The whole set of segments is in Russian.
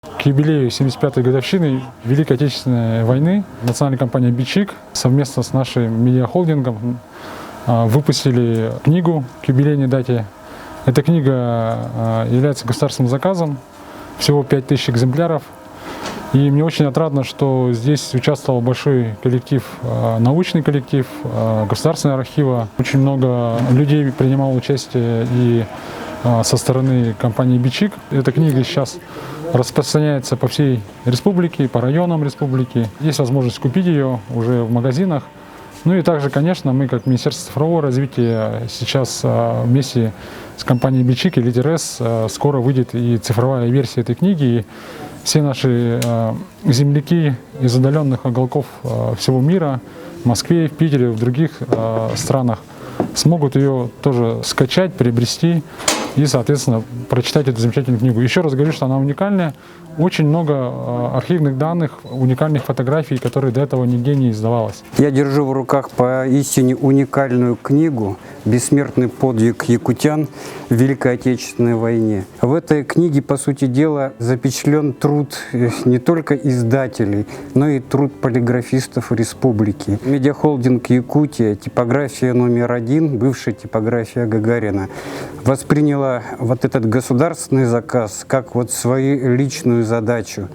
К юбилею 75-й годовщины Великой Отечественной войны национальная компания «БИЧИК» совместно с нашим медиахолдингом выпустили книгу к юбилейной дате. Эта книга является государственным заказом, всего 5000 экземпляров. И мне очень отрадно, что здесь участвовал большой коллектив, научный коллектив, государственного архива. Очень много людей принимало участие и со стороны компании «БИЧИК». Эта книга сейчас распространяется по всей республике, по районам республики. Есть возможность купить ее уже в магазинах. Ну и также, конечно, мы, как Министерство цифрового развития, сейчас вместе с компанией «БИЧИК» и «Лидер-С» скоро выйдет и цифровая версия этой книги. И все наши земляки из отдаленных уголков всего мира, в Москве, в Питере, в других странах, смогут ее тоже скачать, приобрести и, соответственно, прочитать эту замечательную книгу. Еще раз говорю, что она уникальная. Очень много архивных данных, уникальных фотографий, которые до этого нигде не издавалось. Я держу в руках поистине уникальную книгу «Бессмертный подвиг якутян в Великой Отечественной войне». В этой книге, по сути дела, запечатлен труд не только издателей, но и труд полиграфистов республики. Медиахолдинг «Якутия», типография номер 1, бывшая типография Гагарина, восприняла вот этот государственный заказ как вот свою личную задачу.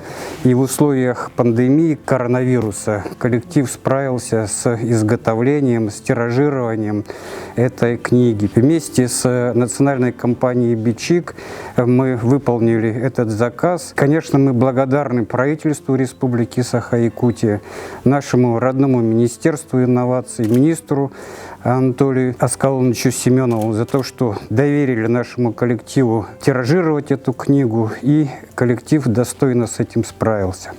И в условиях пандемии коронавируса коллектив справился с изготовлением, с тиражированием этой книги. Вместе с национальной компанией «БИЧИК» мы выполнили этот заказ. Конечно, мы благодарны правительству Республики Саха-Якутия, нашему родному Министерству инноваций, министру Анатолию Аскалоновичу Семенову за то, что доверили нашему коллективу тиражировать эту книгу, и коллектив достойно с этим справился.